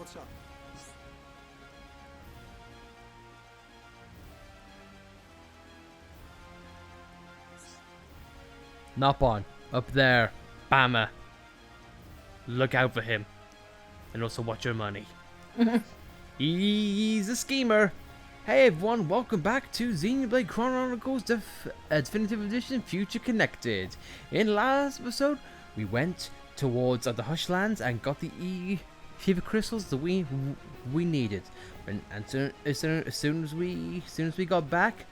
What's up? Nopon, up there. Bama. Look out for him. And also watch your money. He's a schemer. Hey everyone, welcome back to Xenoblade Chronicles Definitive Edition Future Connected. In last episode, we went towards the Hushlands and got the fever crystals that we needed. And as soon as we got back,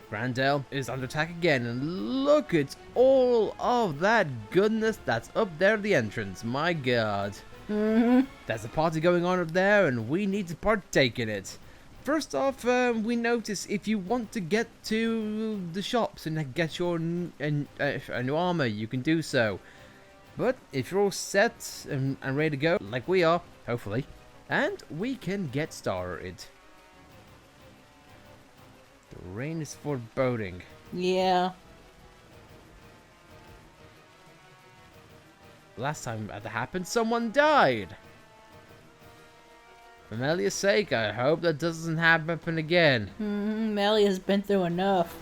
Grandel is under attack again, and look at all of that goodness that's up there at the entrance. My god. There's a party going on up there, and we need to partake in it. First off, we notice if you want to get to the shops and get your new armor, you can do so. But if you're all set and ready to go, like we are, hopefully, and we can get started. The rain is foreboding. Yeah. Last time that happened, someone died. For Melia's sake, I hope that doesn't happen again. Melia's been through enough.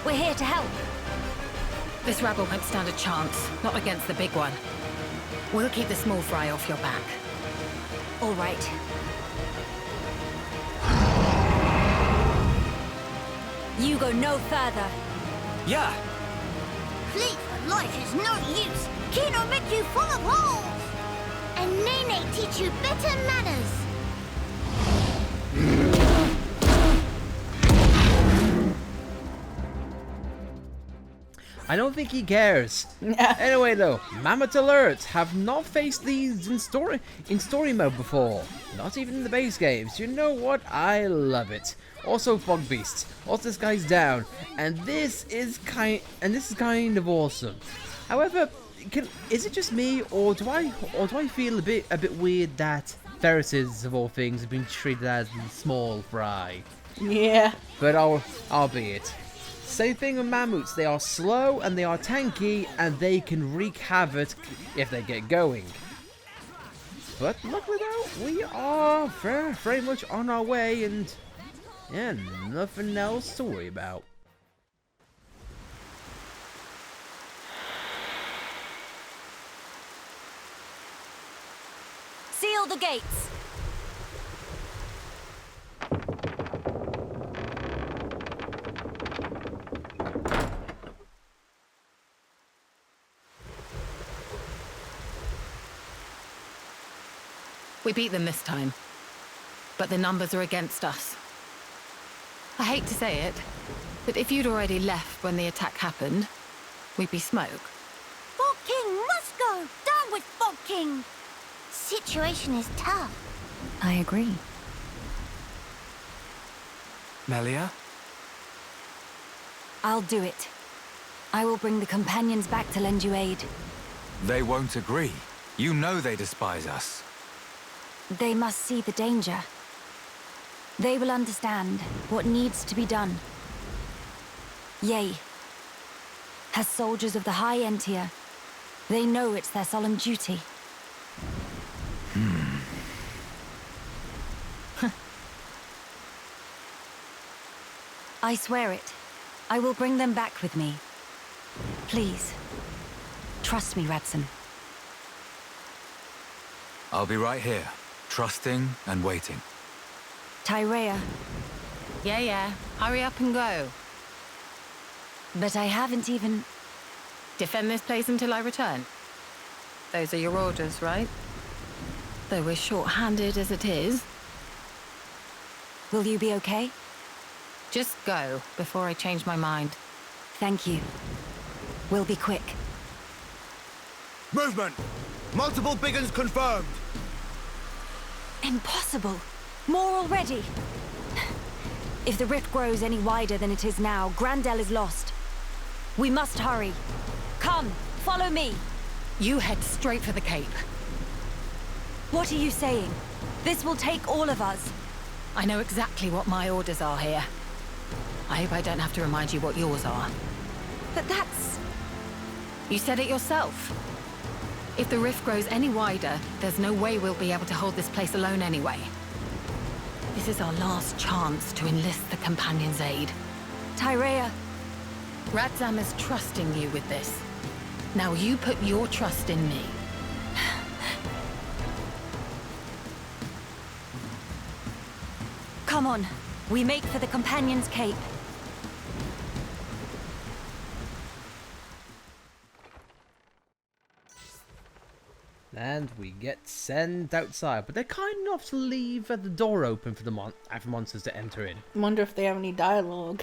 We're here to help. This rabble won't stand a chance, not against the big one. We'll keep the small fry off your back. All right. You go no further. Yeah. Fleet for life is no use. Kino make you full of holes. And Nene teach you better manners. I don't think he cares. Anyway though, Mammoth Alerts have not faced these in story mode before. Not even in the base games. You know what? I love it. Also Fogbeasts. Also this guy's down. And this is kind of awesome. However, is it just me or do I feel a bit weird that ferrets of all things have been treated as small fry? Yeah. But albeit. Same thing with mammoths, they are slow and they are tanky and they can wreak havoc if they get going. But luckily though, we are very much on our way and yeah, nothing else to worry about. Seal the gates. We beat them this time, but the numbers are against us. I hate to say it, but if you'd already left when the attack happened, we'd be smoke. Fog King must go. Down with Fog King. Situation is tough. I agree. Melia? I'll do it. I will bring the companions back to lend you aid. They won't agree. You know they despise us. They must see the danger. They will understand what needs to be done. Yea. As soldiers of the High Entier, they know it's their solemn duty. I swear it. I will bring them back with me. Please. Trust me, Radson. I'll be right here, trusting and waiting. Tyrea. Yeah. Hurry up and go. But I haven't even... Defend this place until I return. Those are your orders, right? Though we're short-handed as it is. Will you be okay? Just go before I change my mind. Thank you. We'll be quick. Movement! Multiple big uns confirmed! Impossible! More already! If the rift grows any wider than it is now, Grandel is lost. We must hurry. Come, follow me. You head straight for the Cape. What are you saying? This will take all of us. I know exactly what my orders are here. I hope I don't have to remind you what yours are. But that's... You said it yourself. If the rift grows any wider, there's no way we'll be able to hold this place alone anyway. This is our last chance to enlist the Companion's aid. Tyrea. Radzam is trusting you with this. Now you put your trust in me. Come on. We make for the Companion's Cape. And we get sent outside, but they're kind enough to leave the door open for the monsters to enter in. Wonder if they have any dialogue.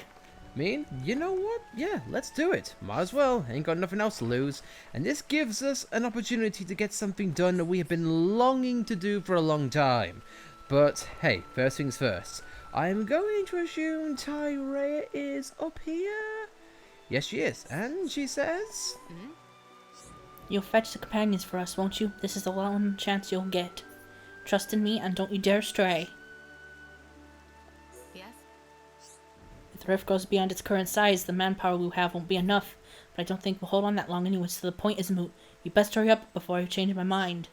You know what? Yeah, let's do it. Might as well. Ain't got nothing else to lose. And this gives us an opportunity to get something done that we have been longing to do for a long time. But hey, first things first. I'm going to assume Tyrea is up here. Yes, she is. And she says... You'll fetch the companions for us, won't you? This is the one chance you'll get. Trust in me and don't you dare stray. Yes? If the rift goes beyond its current size, the manpower we have won't be enough. But I don't think we'll hold on that long anyway, so the point is moot. You best hurry up before I change my mind.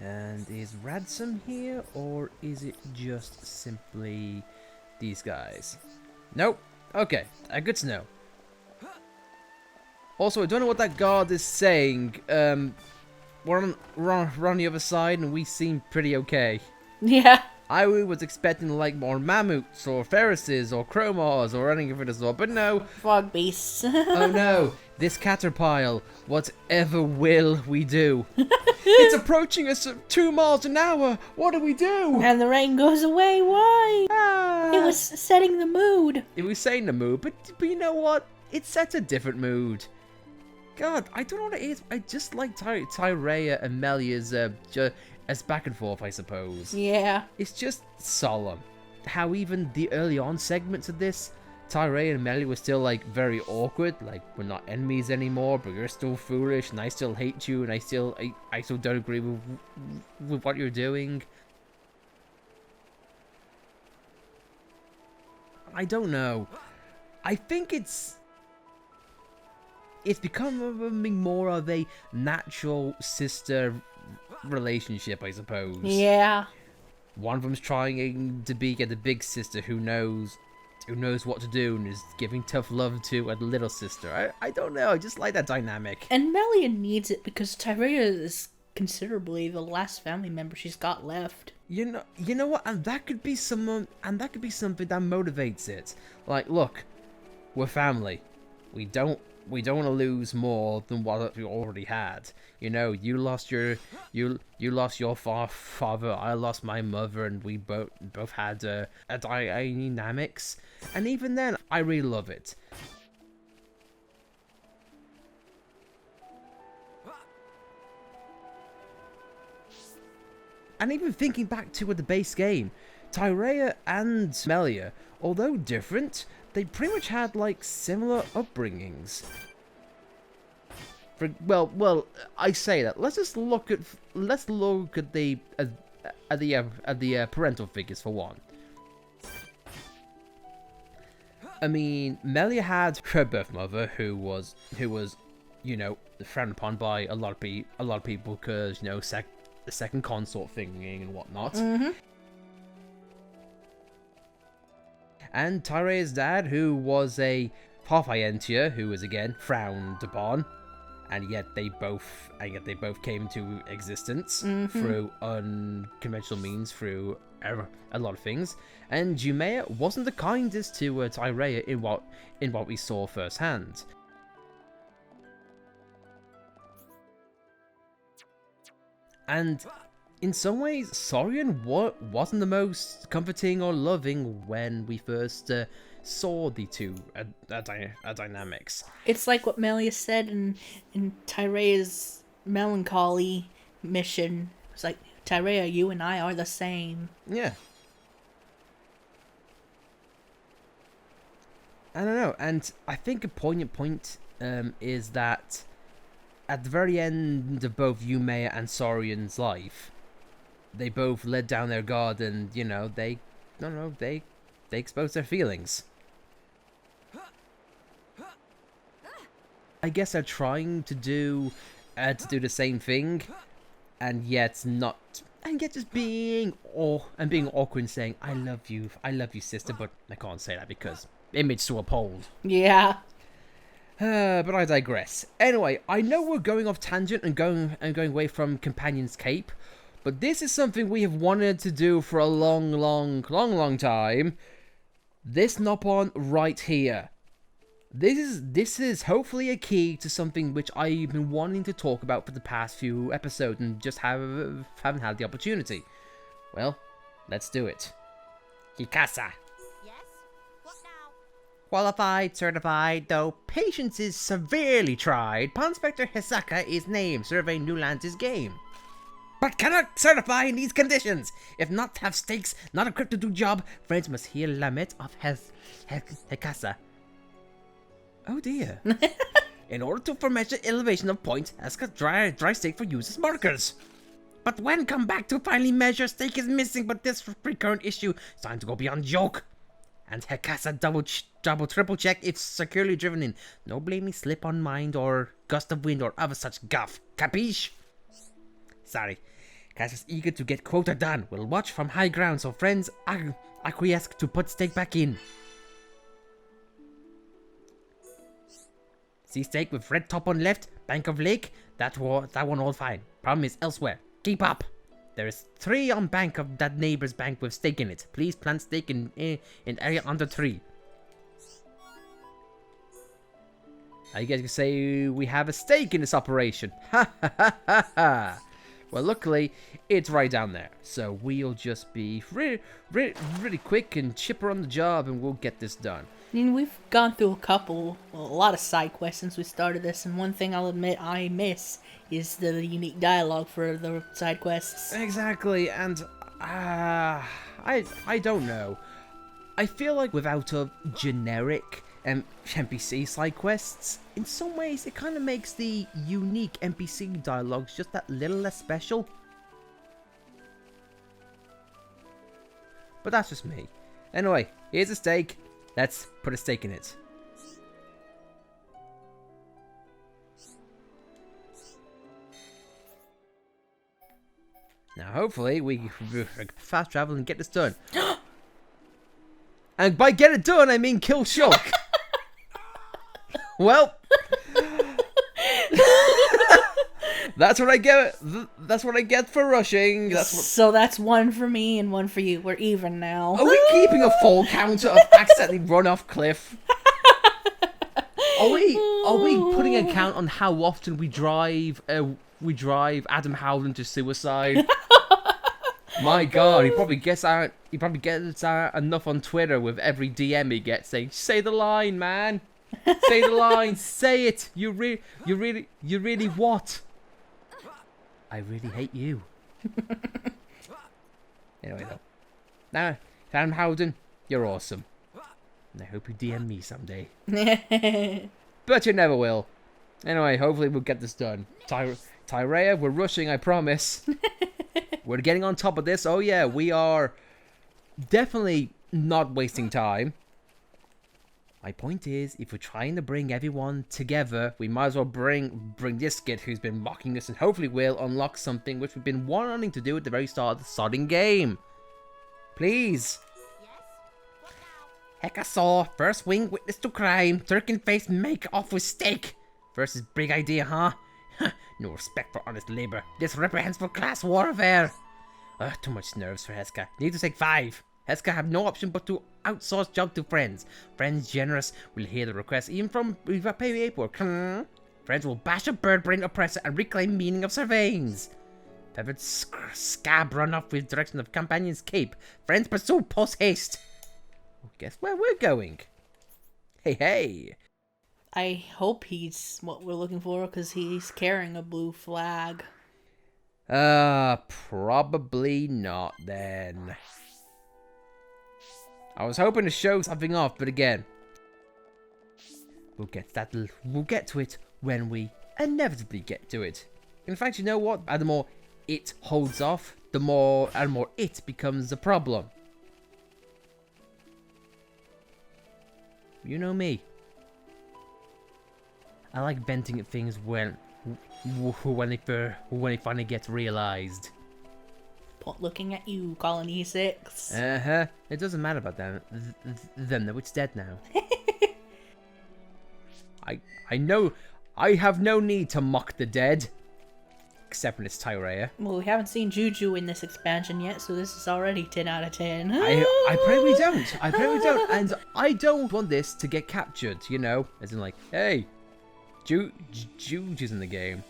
And is Radzam here, or is it just simply these guys? Nope. Okay, good to know. Also, I don't know what that guard is saying. We're on the other side, and we seem pretty okay. Yeah. I was expecting like more mammoths, or ferrises, or chromars, or anything of the sort, but no. Fogbeasts. Oh no, this caterpillar, whatever will we do? It's approaching us at 2 miles an hour. What do we do? And the rain goes away. Why? It was setting the mood. It was saying the mood, but you know what? It sets a different mood. God, I don't know what it is. I just like Tyrea and Melia's as back and forth, I suppose. Yeah. It's just solemn. How even the early on segments of this, Tyrea and Melia were still like very awkward. Like, we're not enemies anymore, but you're still foolish, and I still hate you, and I still don't agree with what you're doing. I don't know. I think it's becoming more of a natural sister relationship, I suppose. Yeah. One of them's trying to get the big sister who knows what to do and is giving tough love to a little sister. I don't know. I just like that dynamic. And Melia needs it because Tyrea is considerably the last family member she's got left. You know what? And that could be something that motivates it. Like, look, we're family. We don't want to lose more than what we already had. You know, you lost your father, I lost my mother, and we both had a dynamics. And even then, I really love it. And even thinking back to the base game, Tyrea and Melia, although different, they pretty much had like similar upbringings. Well, I say that. Let's look at the parental figures for one. I mean, Melia had her birth mother, who was frowned upon by a lot of people because the second consort thingy and whatnot. Mm-hmm. And Tyrea's dad, who was a half Ientia, who was again frowned upon, and yet they both came into existence through unconventional means, through a lot of things. And Jumea wasn't the kindest to Tyrea in what we saw firsthand. And in some ways, Saurian wasn't the most comforting or loving when we first saw the two dynamics. It's like what Melia said in Tyrea's melancholy mission. It's like, Tyrea, you and I are the same. Yeah. I don't know, and I think a poignant point is that at the very end of both Yumea and Saurian's life, they both let down their guard, and they no, they expose their feelings. I guess they're trying to do the same thing, and yet not, and yet just being awkward and saying, I love you, sister, but I can't say that because image to uphold. Yeah. But I digress. Anyway, I know we're going off tangent and going away from Companion's Cape, but this is something we have wanted to do for a long time. This Nopon right here. This is hopefully a key to something which I've been wanting to talk about for the past few episodes and just haven't had the opportunity. Well, let's do it. Hikasa. Yes? What now? Qualified, certified, though patience is severely tried, Inspector Hisaka is named, surveying New Lands' game. But cannot certify in these conditions. If not have stakes, not equipped to do job, friends must hear lament of Hikasa. Oh dear. In order to measure elevation of point, ask a dry stake for users markers. But when come back to finally measure, stake is missing, but this recurrent issue is time to go beyond joke. And Hikasa triple check if securely driven in. No blaming slip on mind or gust of wind or other such guff. Capiche? Sorry. Casa's eager to get quota done. We'll watch from high ground so friends acquiesce to put stake back in. See stake with red top on left, bank of lake, that one all fine. Problem is elsewhere. Keep up. There is 3 on bank of that neighbor's bank with stake in it. Please plant stake in area under 3. I guess you could say we have a stake in this operation. Ha ha ha ha ha. Well, luckily, it's right down there. So we'll just be really quick and chipper on the job and we'll get this done. I mean, we've gone through a lot of side quests since we started this, and one thing I'll admit I miss is the unique dialogue for the side quests. Exactly, and I don't know. I feel like without a generic NPC side quests, in some ways it kind of makes the unique NPC dialogues just that little less special. But that's just me. Anyway, here's a stake. Let's put a stake in it. Now, hopefully, we fast travel and get this done. And by get it done, I mean kill Shulk. Well, that's what I get. That's what I get for rushing. So that's 1 for me and 1 for you. We're even now. Are we keeping a full counter of accidentally run off cliff? Are we putting a count on how often we drive Adam Howland to suicide? My God, he probably gets out enough on Twitter with every DM he gets saying, "Say the line, man. Say the line. Say it. You really what? I really hate you." Anyway, though. Now, Adam Howden, you're awesome. And I hope you DM me someday. But you never will. Anyway, hopefully we'll get this done. Tyrea, we're rushing, I promise. We're getting on top of this. Oh yeah, we are definitely not wasting time. My point is, if we're trying to bring everyone together, we might as well bring this kid who's been mocking us, and hopefully we'll unlock something which we've been wanting to do at the very start of the sodding game. Please. Hekasaw, first wing witness to crime, Turkin face make off with stake. Versus big idea, huh? No respect for honest labor. This reprehensible class warfare. Too much nerves for Heska. Need to take 5. Heska have no option but to outsource job to friends. Friends generous will hear the request even from paperwork. Friends will bash a bird brain oppressor and reclaim meaning of surveillance. Feathered scab run off with direction of Companion's Cape. Friends pursue post haste. Guess where we're going? Hey. I hope he's what we're looking for, because he's carrying a blue flag. Probably not then. I was hoping to show something off, but again, we'll get to it when we inevitably get to it. In fact, you know what? The more it holds off, the more it becomes a problem. You know me. I like venting at things when they finally get realized. Looking at you, Colony 6. Uh-huh. It doesn't matter about them. Them though, it's dead now. I know I have no need to mock the dead. Except when it's Tyrea. Well, we haven't seen Juju in this expansion yet, so this is already 10 out of 10. I pray we don't. I pray we don't. And I don't want this to get captured, you know? As in like, hey, Juju's in the game.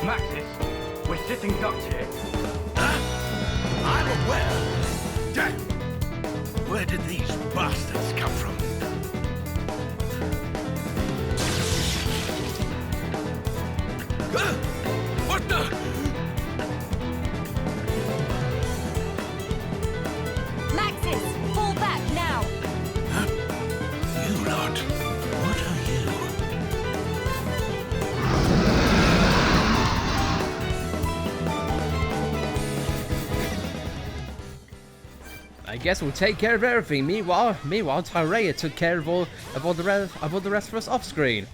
Maxis, we're sitting ducks here. I'm aware. Damn! Where did these bastards come from? What the? Maxis, fall back now! You lot. What are you? I guess we'll take care of everything. Meanwhile, Tyrea took care of all the rest of us off screen.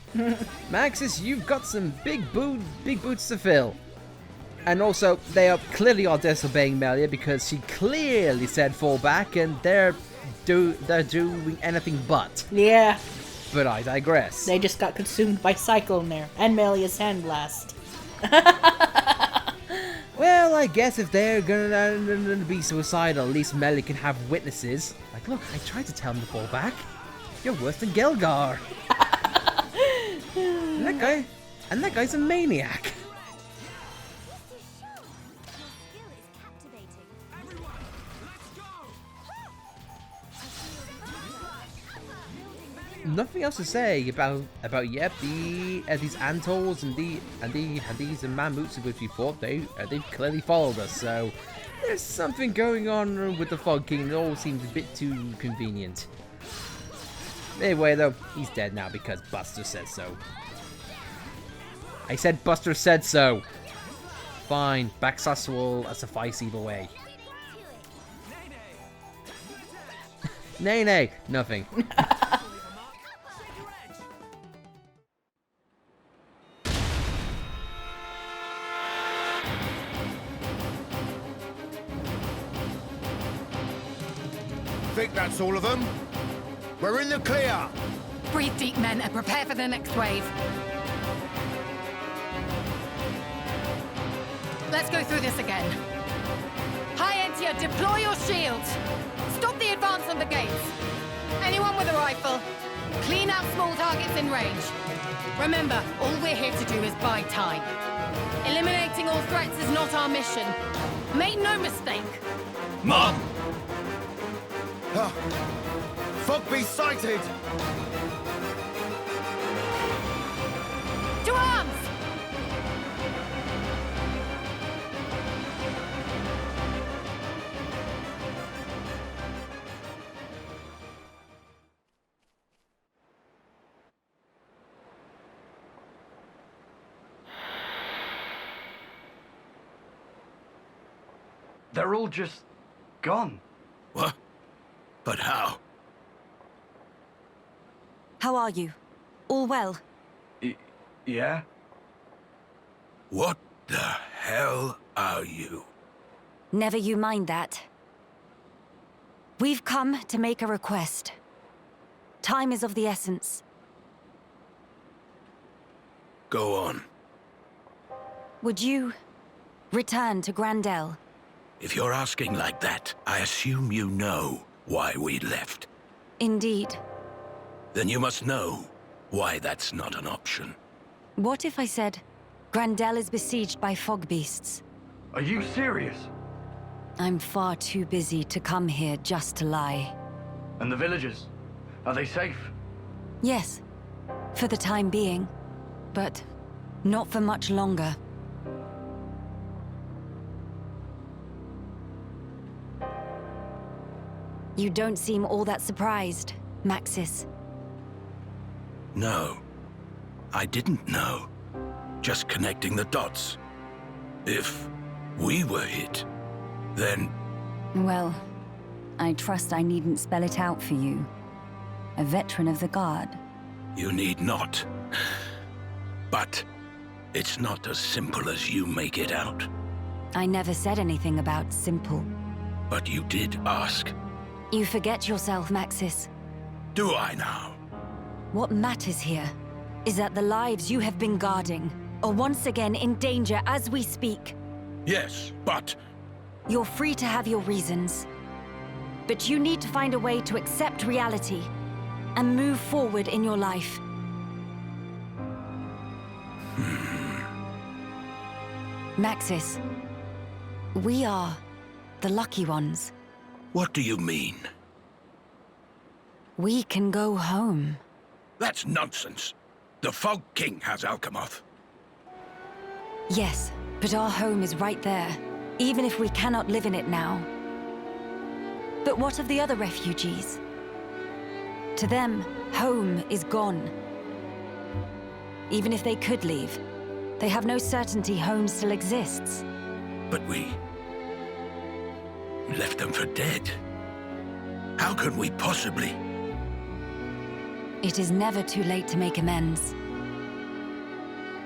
Maxis, you've got some big boots to fill. And also, they are clearly disobeying Melia because she clearly said fall back, and they're doing anything but. Yeah. But I digress. They just got consumed by Cyclone there, and Melia's Sandblast. Well, I guess if they're gonna be suicidal, at least Melia can have witnesses. Like, look, I tried to tell him to fall back. You're worse than Gelgar. and that guy's a maniac. Nothing else to say about these Antors and these Mammoths which we fought. They've clearly followed us, so there's something going on with the Fog King. It all seems a bit too convenient. Anyway, though, he's dead now because Buster said so. I said Buster said so. Fine, backslash will suffice either way. Nay, nothing. Think that's all of them? We're in the clear. Breathe deep, men, and prepare for the next wave. Let's go through this again. High Entia, deploy your shields. Stop the advance on the gates. Anyone with a rifle, clean out small targets in range. Remember, all we're here to do is buy time. Eliminating all threats is not our mission. Make no mistake. Mom! Fogbeasts sighted! To arms! They're all just gone. What? But how? How are you? All well? Yeah? What the hell are you? Never you mind that. We've come to make a request. Time is of the essence. Go on. Would you return to Grandel? If you're asking like that, I assume you know why we left. Indeed. Then you must know why that's not an option. What if I said Grandel is besieged by Fogbeasts? Are you serious? I'm far too busy to come here just to lie. And the villagers? Are they safe? Yes, for the time being. But not for much longer. You don't seem all that surprised, Maxis. No. I didn't know. Just connecting the dots. If we were hit, then... Well, I trust I needn't spell it out for you. A veteran of the Guard. You need not. But it's not as simple as you make it out. I never said anything about simple. But you did ask. You forget yourself, Maxis. Do I now? What matters here is that the lives you have been guarding are once again in danger as we speak. Yes, but... You're free to have your reasons. But you need to find a way to accept reality and move forward in your life. Maxis, we are the lucky ones. What do you mean? We can go home. That's nonsense. The Fog King has Alchemoth. Yes, but our home is right there, even if we cannot live in it now. But what of the other refugees? To them, home is gone. Even if they could leave, they have no certainty home still exists. But we left them for dead. How can we possibly? It is never too late to make amends.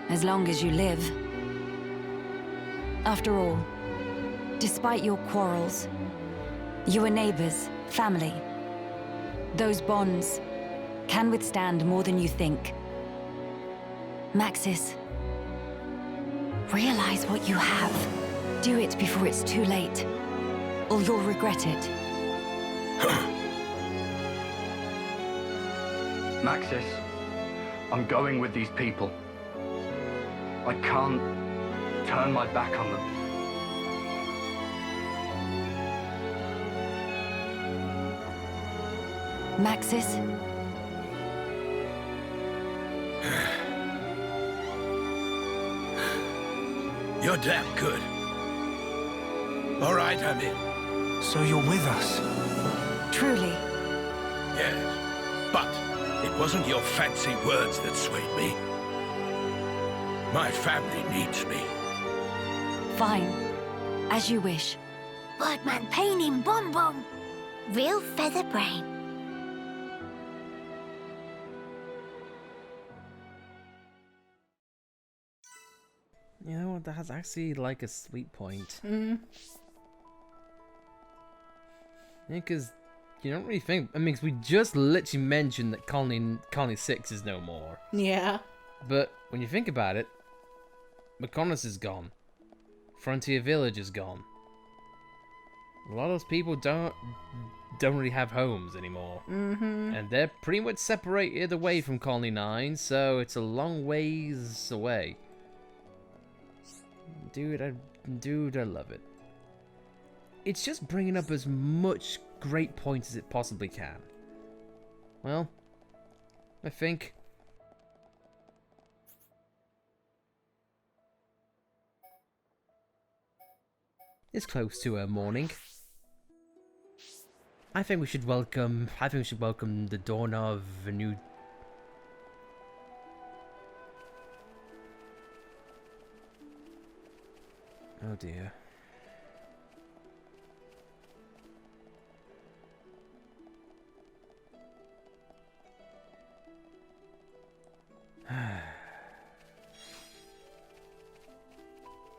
As long as you live. After all, despite your quarrels, you are neighbors, family. Those bonds can withstand more than you think. Maxis, realize what you have. Do it before it's too late, or you'll regret it. Maxis, I'm going with these people. I can't turn my back on them. Maxis? You're damn good. All right, I'm in. So you're with us? Truly. Yes, but it wasn't your fancy words that swayed me. My family needs me. Fine. As you wish. Birdman pain him Bon Bon. Real feather brain. You know what, that's actually like a sweet point. Mm. Yeah, because you don't really think... I mean, 'cause we just literally mentioned that Colony 6 is no more. Yeah. But when you think about it, McConnus is gone. Frontier Village is gone. A lot of those people don't really have homes anymore. Mm-hmm. And they're pretty much separated away from Colony 9, so it's a long ways away. Dude, I love it. It's just bringing up as much great points as it possibly can. Well, I think it's close to morning. I think we should welcome the dawn of a new... Oh dear.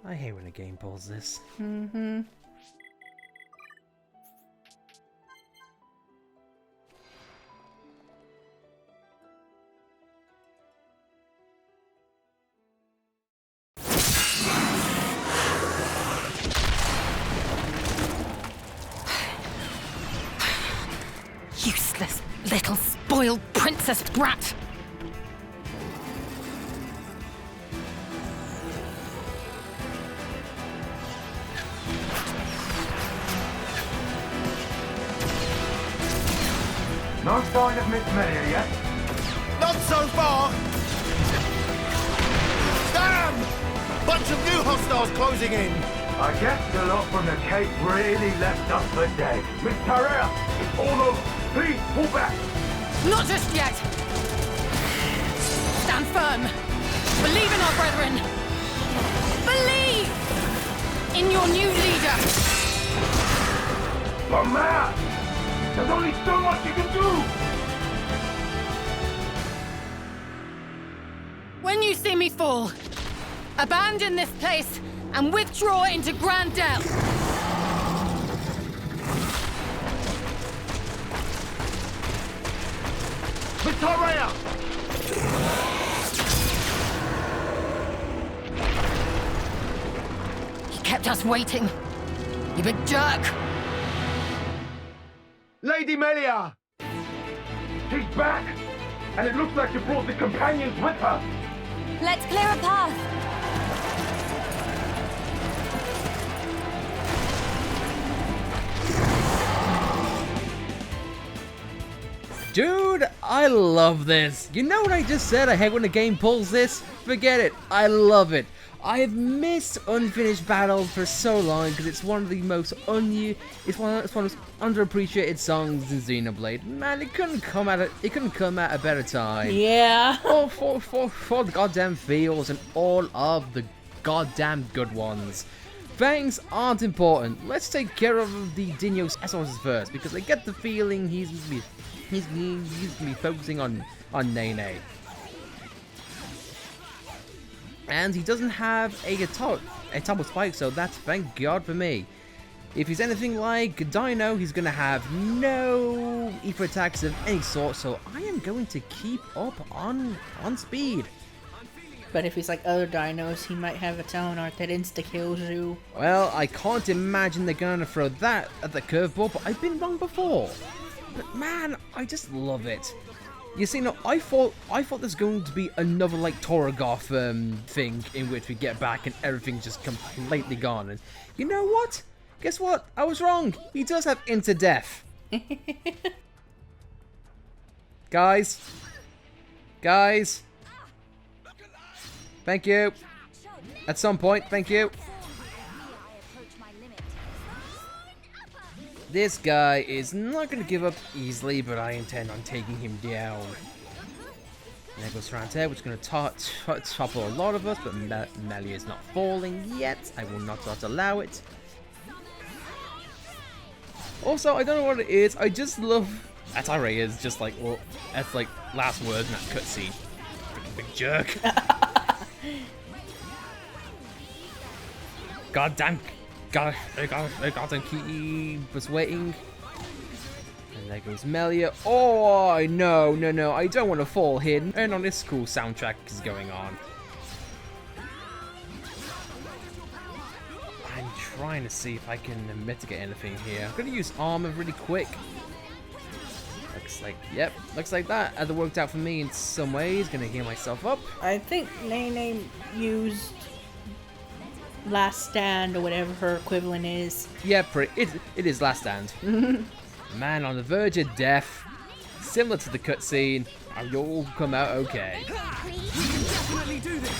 I hate when a game pulls this. Mm-hmm. Useless little spoiled princess brat! No sign of Miss Melia yet? Not so far! Damn! Bunch of new hostiles closing in! I guess the lot from the Cape really left us for dead. Miss Tarrea, it's all over. Please, pull back. Not just yet! Stand firm! firm. Believe in our brethren. Believe in your new leader. But man, there's only so much you can do. When you see me fall, abandon this place and withdraw into Grandel. Victoria! He kept us waiting. You big jerk. Lady Melia! She's back! And it looks like she brought the companions with her! Let's clear a path. Dude, I love this. You know what I just said? I hate when a game pulls this. Forget it. I love it. I have missed unfinished battles for so long because it's one of the most it's one of the most underappreciated songs in Xenoblade. Man, it couldn't come at a better time. Yeah. For the goddamn feels and all of the goddamn good ones. Fangs aren't important. Let's take care of the Dino sources first because I get the feeling he's gonna be focusing on Nene. And he doesn't have a double spike, so that's thank God for me. If he's anything like Dino, he's gonna have no ether attacks of any sort, so I am going to keep up on speed. But if he's like other dinos, he might have a talent art that insta-kills you. Well, I can't imagine they're gonna throw that at the curveball, but I've been wrong before. But man, I just love it. You see, no, I thought there's going to be another like Torgoth thing in which we get back and everything's just completely gone. And you know what? Guess what? I was wrong. He does have into death. Guys. Thank you. At some point, thank you. This guy is not going to give up easily, but I intend on taking him down. There goes Rantair, which is going to topple a lot of us, but Melia is not falling yet. I will not allow it. Also, I don't know what it is. I just love... That array is just like, well, that's like last words in that cutscene. Freaking big jerk. Goddamn. Goddamn Kitty was waiting. And there goes Melia. Oh, no. I don't want to fall here. And on this cool soundtrack is going on. I'm trying to see if I can mitigate anything here. I'm going to use armor really quick. Looks like that. Has worked out for me in some ways. Going to heal myself up. I think Nene used Last Stand or whatever her equivalent is. Yeah, it is Last Stand. Man on the verge of death. Similar to the cutscene. You'll come out okay. We can definitely do this.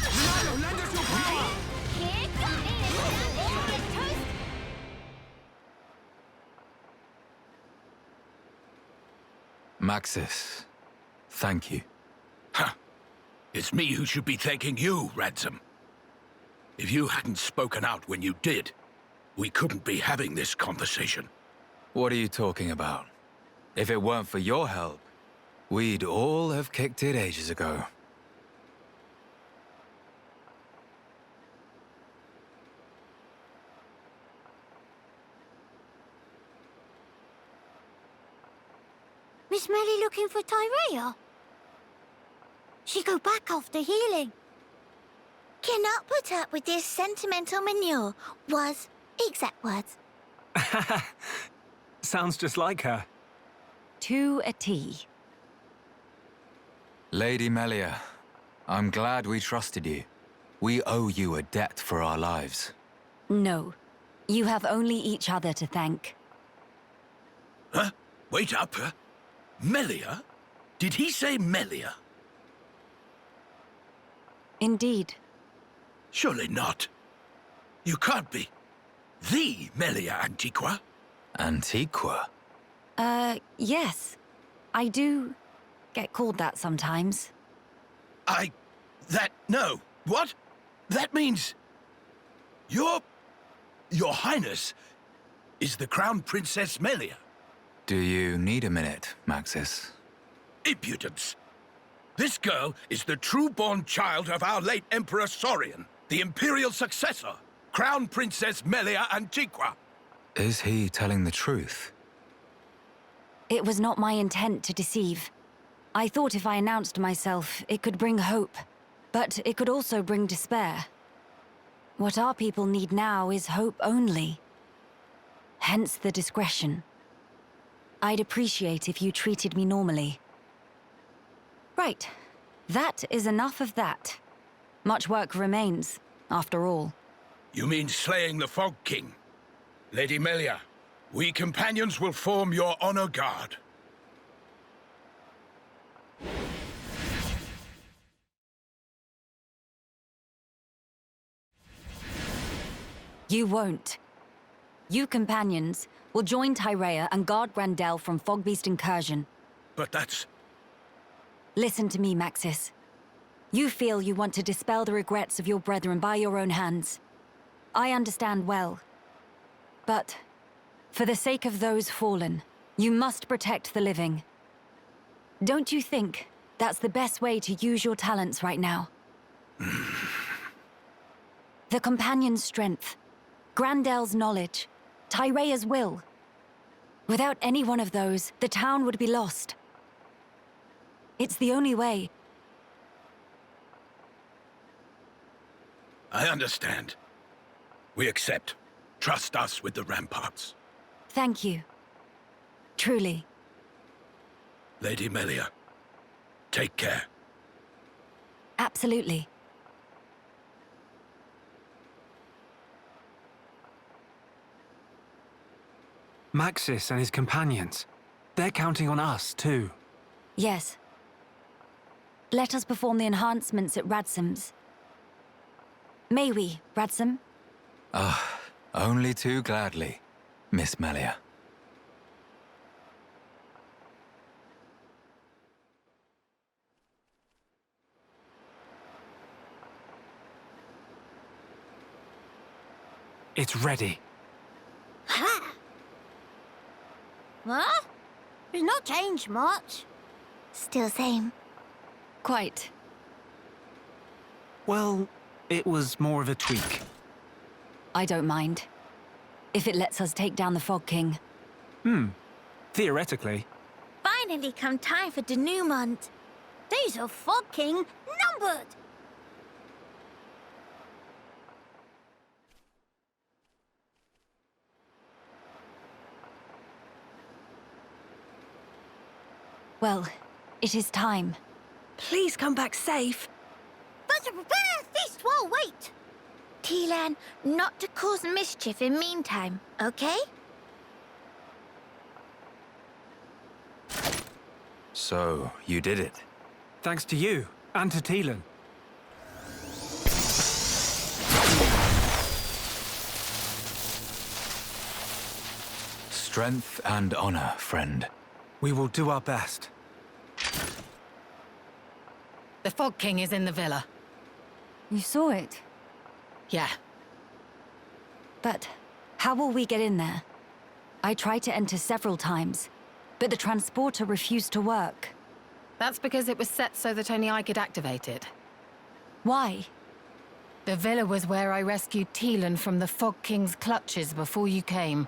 Ronaldo, lend us your power. Here comes. Maxis, thank you. Huh. It's me who should be thanking you, Ransom. If you hadn't spoken out when you did, we couldn't be having this conversation. What are you talking about? If it weren't for your help, we'd all have kicked it ages ago. Miss Melly looking for Tyrea? She go back after healing. Cannot put up with this sentimental manure, was exact words. Sounds just like her. To a T. Lady Melia, I'm glad we trusted you. We owe you a debt for our lives. No. You have only each other to thank. Huh? Wait up. Melia? Did he say Melia? Indeed. Surely not. You can't be the Melia Antiqua. Antiqua? Yes. I do get called that sometimes. No. What? That means... Your Highness is the Crown Princess Melia. Do you need a minute, Maxis? Impudence. This girl is the true-born child of our late Emperor Saurian, the Imperial successor, Crown Princess Melia Antiqua. Is he telling the truth? It was not my intent to deceive. I thought if I announced myself, it could bring hope. But it could also bring despair. What our people need now is hope only. Hence the discretion. I'd appreciate if you treated me normally. Right. That is enough of that. Much work remains, after all. You mean slaying the Fog King? Lady Melia, we companions will form your honor guard. You won't. You companions will join Tyrea and guard Grandel from Fogbeast incursion. But that's... Listen to me, Maxis. You feel you want to dispel the regrets of your brethren by your own hands. I understand well. But, for the sake of those fallen, you must protect the living. Don't you think that's the best way to use your talents right now? The Companion's strength, Grandel's knowledge, Tyrea's will. Without any one of those, the town would be lost. It's the only way. I understand. We accept. Trust us with the ramparts. Thank you. Truly. Lady Melia, take care. Absolutely. Maxis and his companions. They're counting on us, too. Yes. Let us perform the enhancements at Radsom's. May we, Radsom? Only too gladly, Miss Melia. It's ready. Ha! Huh? There's not changed much. Still same. Quite. Well, it was more of a tweak. I don't mind. If it lets us take down the Fog King. Theoretically. Finally come time for denouement. Days of Fog King numbered. Well, it is time. Please come back safe. But to prepare a feast while wait. Tilan, not to cause mischief in meantime, okay? So, you did it. Thanks to you, and to Teelan. Strength and honor, friend. We will do our best. The Fog King is in the villa. You saw it? Yeah. But how will we get in there? I tried to enter several times, but the transporter refused to work. That's because it was set so that only I could activate it. Why? The villa was where I rescued Teelan from the Fog King's clutches before you came.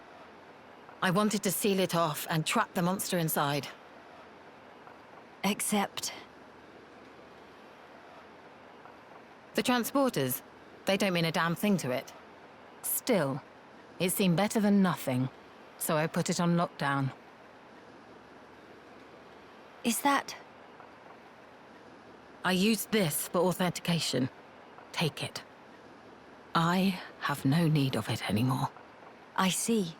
I wanted to seal it off and trap the monster inside. Except... The transporters, they don't mean a damn thing to it. Still, it seemed better than nothing, so I put it on lockdown. Is that... I used this for authentication. Take it. I have no need of it anymore. I see.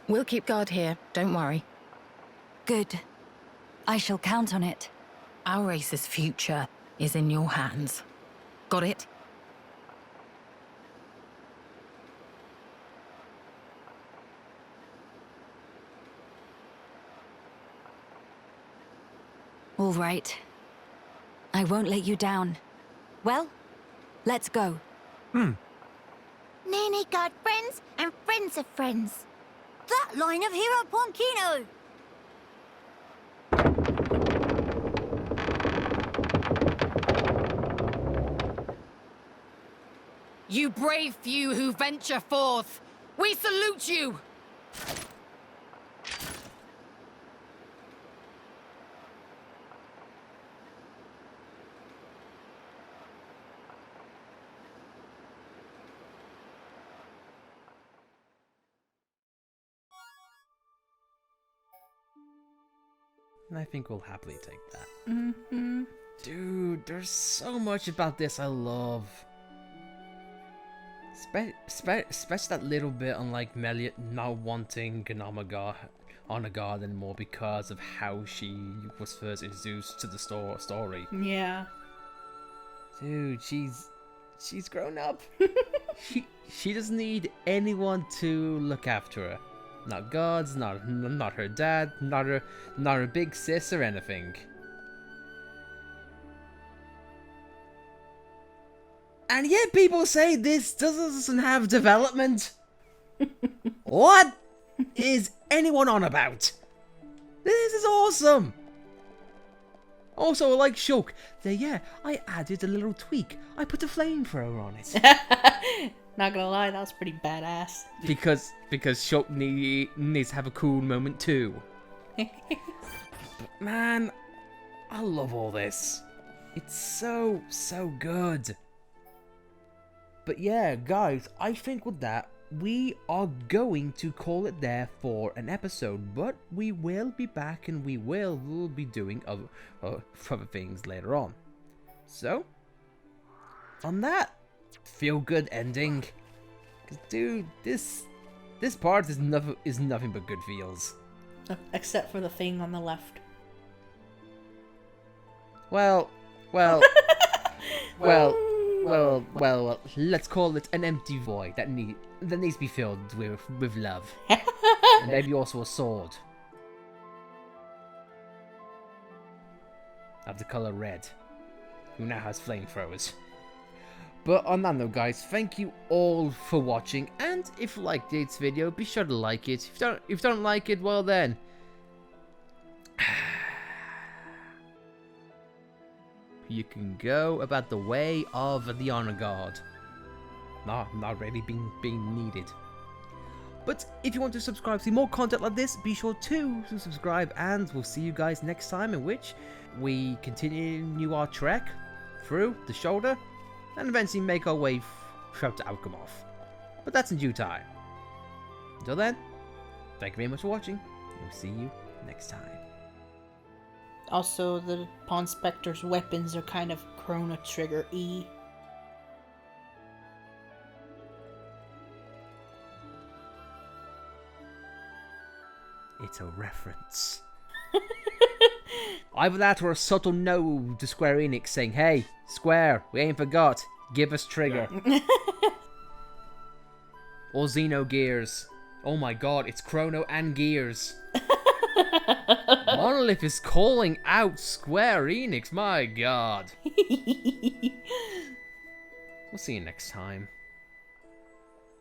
We'll keep guard here, don't worry. Good. I shall count on it. Our race's future is in your hands. Got it? All right. I won't let you down. Well, let's go. Nanny got friends, and friends of friends. That line of Hero Ponkino! You brave few who venture forth, we salute you! And I think we'll happily take that. Dude, there's so much about this I love. Especially that little bit on like Meliot not wanting on a guard anymore because of how she was first introduced to the story. Yeah. Dude, she's grown up. she doesn't need anyone to look after her. Not gods, not her dad, not her big sis or anything. And yet people say this doesn't have development. What is anyone on about? This is awesome. Also, like Shulk, yeah, I added a little tweak. I put a flamethrower on it. Not gonna lie, that was pretty badass. Because Shulk needs to have a cool moment too. But man, I love all this. It's so good. But yeah, guys, I think with that, we are going to call it there for an episode. But we will be back and we will be doing other things later on. So, on that feel good ending. Cause dude, this part is nothing but good feels. Except for the thing on the left. Well, let's call it an empty void that needs to be filled with love. And maybe also a sword. Of the color red. Who now has flamethrowers. But on that note, guys, thank you all for watching. And if you liked this video, be sure to like it. If you don't like it, well then. You can go about the way of the honor guard. Not really being needed. But if you want to subscribe to see more content like this, be sure to subscribe, and we'll see you guys next time, in which we continue our trek through the shoulder and eventually make our way throughout to Alchemoth. But that's in due time. Until then, thank you very much for watching, and we'll see you next time. Also, the Pawn Spectre's weapons are kind of Chrono Trigger-y. It's a reference. Either that or a subtle nod to Square Enix saying, hey, Square, we ain't forgot. Give us Trigger. Or Xenogears. Oh my god, it's Chrono and Gears. Monolith is calling out Square Enix, my god. We'll see you next time.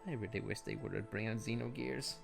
I really wish they would have bring out Xenogears.